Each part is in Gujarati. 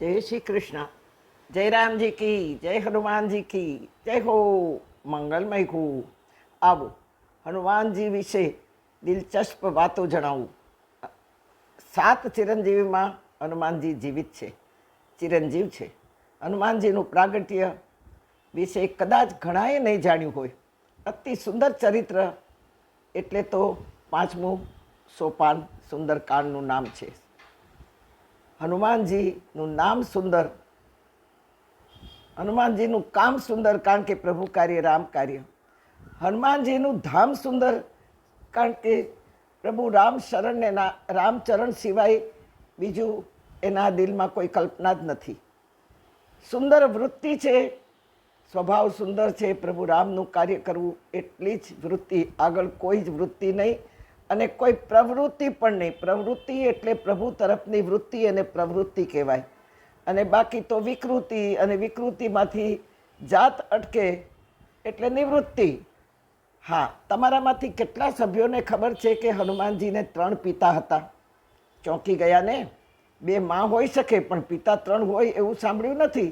जय श्री कृष्ण। जय राम जी की जय, हनुमान जी की जय हो। मंगलमय हो। આવો હનુમાનજી વિશે દિલચસ્પ વાતો જણાવું। 7 ચિરંજીવીમાં હનુમાનજી જીવિત છે, ચિરંજીવ છે। હનુમાનજીનું પ્રાગટ્ય વિશે કદાચ ઘણાએ નહીં જાણ્યું હોય। અતિ સુંદર ચરિત્ર એટલે તો 5મું સોપાન સુંદરકાંડનું નામ છે। હનુમાનજીનું નામ સુંદર, હનુમાનજીનું કામ સુંદર કારણ કે પ્રભુ કાર્ય રામ કાર્ય। હનુમાનજીનું ધામ સુંદર કારણ કે પ્રભુ રામ શરણને રામચરણ સિવાય બીજું એના દિલમાં કોઈ કલ્પના જ નથી। સુંદર વૃત્તિ છે, સ્વભાવ સુંદર છે। પ્રભુ રામનું કાર્ય કરવું એટલી જ વૃત્તિ, આગળ કોઈ જ વૃત્તિ નહીં અને કોઈ પ્રવૃત્તિ પણ નહીં। પ્રવૃત્તિ એટલે પ્રભુ તરફની વૃત્તિ અને પ્રવૃત્તિ કહેવાય, અને બાકી તો વિકૃતિ, અને વિકૃતિમાંથી જાત અટકે એટલે નિવૃત્તિ। હા, તમારામાંથી કેટલા સભ્યોને ખબર છે કે હનુમાનજીને 3 પિતા હતા? ચોંકી ગયા ને? 2 માં હોઈ શકે પણ પિતા 3 હોય એવું સાંભળ્યું નથી?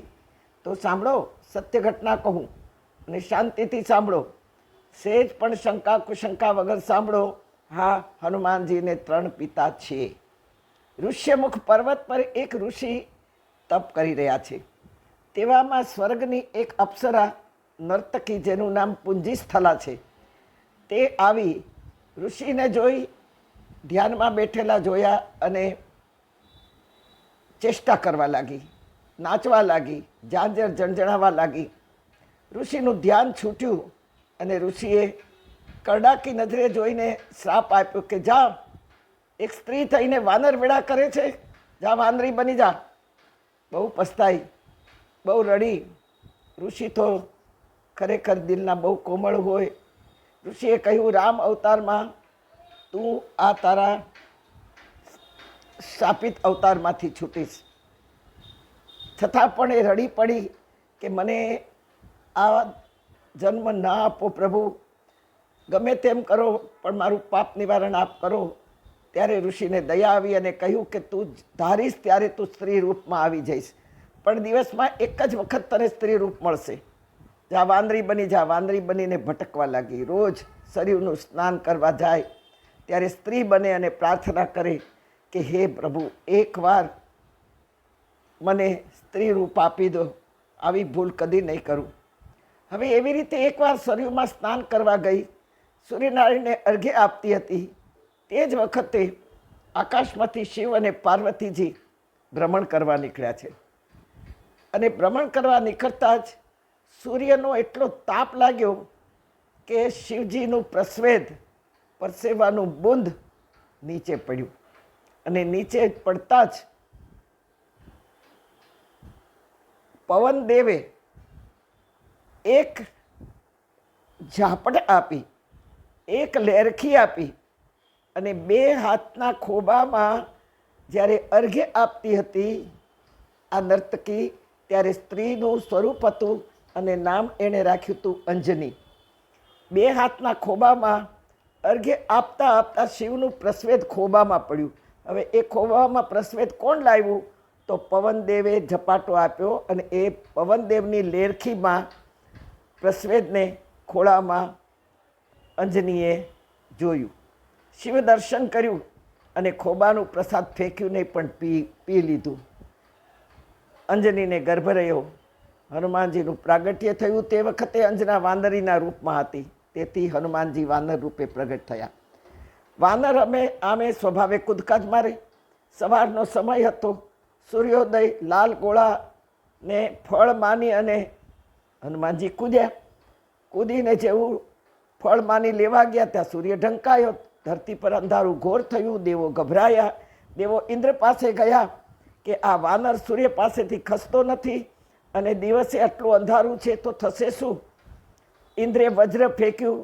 તો સાંભળો, સત્ય ઘટના કહું અને શાંતિથી સાંભળો, સેજ પણ શંકા કુશંકા વગર સાંભળો। હા, હનુમાનજીને 3 પિતા છે। ઋષ્યમુખ પર્વત પર એક ઋષિ તપ કરી રહ્યા છે। તેવામાં સ્વર્ગની એક અપ્સરા નર્તકી, જેનું નામ પુંજીસ્થલા છે, તે આવી ઋષિને જોઈ ધ્યાનમાં બેઠેલા જોયા અને ચેષ્ટા કરવા લાગી, નાચવા લાગી, ઝાંઝર ઝણઝણાવવા લાગી। ઋષિનું ધ્યાન છૂટ્યું અને ઋષિએ કરડાકી નજરે જોઈને શ્રાપ આપ્યો કે જા, એક સ્ત્રી થઈને વાનર વેળા કરે છે, જા વાનરી બની જા। બહુ પસ્તાઈ, બહુ રડી। ઋષિ તો ખરેખર દિલના બહુ કોમળ હોય। ઋષિએ કહ્યું, રામ અવતારમાં તું આ તારા શાપિત અવતારમાંથી છૂટીશ। છતાં પણ એ રડી પડી કે મને આ જન્મ ના આપો પ્રભુ, ગમે તેમ કરો પણ મારું પાપ નિવારણ આપ કરો। ત્યારે ઋષિને દયા આવી અને કહ્યું કે તું ધારીશ ત્યારે તું સ્ત્રી રૂપમાં આવી જઈશ, પણ દિવસમાં એક જ વખત તને સ્ત્રી રૂપ મળશે। જા વાંદરી બની જા। વાંદરી બનીને ભટકવા લાગી। રોજ શરીરનું સ્નાન કરવા જાય ત્યારે સ્ત્રી બને અને પ્રાર્થના કરે કે હે પ્રભુ, એકવાર મને સ્ત્રી રૂપ આપી દો, આવી ભૂલ કદી નહીં કરું। હવે એવી રીતે એકવાર શરીરમાં સ્નાન કરવા ગઈ, સૂર્યનારાયણને અર્ઘ્ય આપતી હતી। તે જ વખતે આકાશમાંથી શિવ અને પાર્વતીજી ભ્રમણ કરવા નીકળ્યા છે, અને ભ્રમણ કરવા નીકળતા જ સૂર્યનો એટલો તાપ લાગ્યો કે શિવજીનું પ્રસ્વેદ, પરસેવાનું બુંદ નીચે પડ્યું, અને નીચે પડતા જ પવનદેવે એક ઝાપટ આપી, એક લેરખી આપી, અને 2 હાથના ખોબામાં જ્યારે અર્ઘ્ય આપતી હતી આ નર્તકી, ત્યારે સ્ત્રીનું સ્વરૂપ હતું અને નામ એણે રાખ્યું હતું અંજની। 2 હાથના ખોબામાં અર્ઘ્ય આપતા આપતા શિવનું પ્રસ્વેદ ખોબામાં પડ્યું। હવે એ ખોબામાં પ્રસ્વેદ કોણ લાવ્યું? તો પવનદેવે ઝપાટો આપ્યો, અને એ પવનદેવની લેરખીમાં પ્રસ્વેદને ખોળામાં અંજનીએ જોયું। શિવ દર્શન કર્યું અને ખોબાનું પ્રસાદ ફેંક્યું નહીં પણ પી લીધું। અંજનીને ગર્ભ રહ્યો। હનુમાનજીનું પ્રાગટ્ય થયું તે વખતે અંજના વાનરીના રૂપમાં હતી, તેથી હનુમાનજી વાનર રૂપે પ્રગટ થયા। વાનર આમે સ્વભાવે કૂદકા જ મારે। સવારનો સમય હતો, સૂર્યોદય, લાલ ગોળાને ફળ માની અને હનુમાનજી કૂદ્યા। કૂદીને જેવું ફળ માની લેવા ગયા ત્યાં સૂર્ય ઢંકાયો, ધરતી પર અંધારું ઘોર થયું। દેવો ગભરાયા। દેવો ઇન્દ્ર પાસે ગયા કે આ વાનર સૂર્ય પાસેથી ખસતો નથી અને દિવસે આટલું અંધારું છે તો થશે શું? ઇન્દ્રે વજ્ર ફેંક્યું।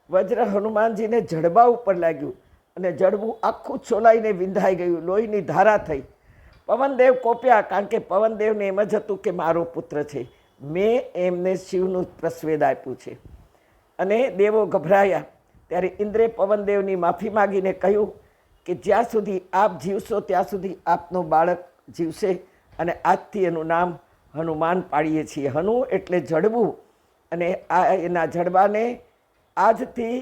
વજ્ર હનુમાનજીને જડબા ઉપર લાગ્યું અને જડબું આખું છોલાઈને વિંધાઈ ગયું, લોહીની ધારા થઈ। પવનદેવ કોપ્યા, કારણ કે પવનદેવને એમ જ હતું કે મારો પુત્ર છે, મેં એમને શિવનું પ્રસ્વેદ આપ્યું છે। અને દેવો ગભરાયા। ત્યારે ઇન્દ્રે પવનદેવની માફી માગીને કહ્યું કે જ્યાં સુધી આપ જીવશો ત્યાં સુધી આપનો બાળક જીવશે અને આજથી એનું નામ હનુમાન પાડીએ છીએ. હનુ એટલે જડવું, અને આ એના જડબાને આજથી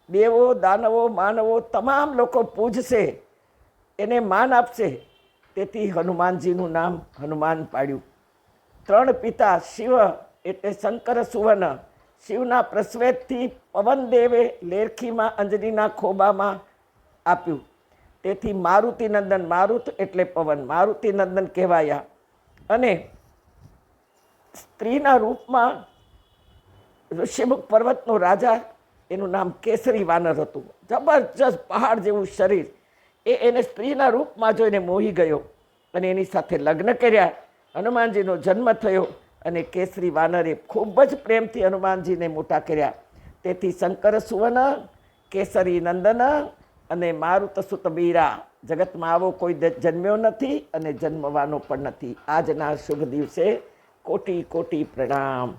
દેવો, દાનવો, માનવો તમામ લોકો પૂજશે, એને માન આપશે. તેથી હનુમાનજીનું નામ હનુમાન પાડ્યું. 3 પિતા શિવ એટલે શંકર સુવન, શિવના પ્રસ્વેદથી પવનદેવે લેરખીમાં અંજનીના ખોબામાં આપ્યું. તેથી મારુતિનંદન, મારુત એટલે પવન, મારુતિનંદન કહેવાયા. અને સ્ત્રીના રૂપમાં ઋષિમુખ પર્વતનો રાજા, એનું નામ કેસરી વાનર હતું. જબરજસ્ત પહાડ જેવું શરીર. એને સ્ત્રીના રૂપમાં જોઈને મોહી ગયો અને એની સાથે લગ્ન કર્યા. હનુમાનજીનો જન્મ થયો અને કેસરી વાનરે ખૂબ જ પ્રેમથી હનુમાનજીને મોટા કર્યા. તેથી શંકર સુવન, કેસરી નંદન અને મારુત સુત બીરા. જગતમાં આવો કોઈ જન્મ્યો નથી અને જન્મવાનો પણ નથી. આજના શુભ દિવસે કોટી કોટી પ્રણામ.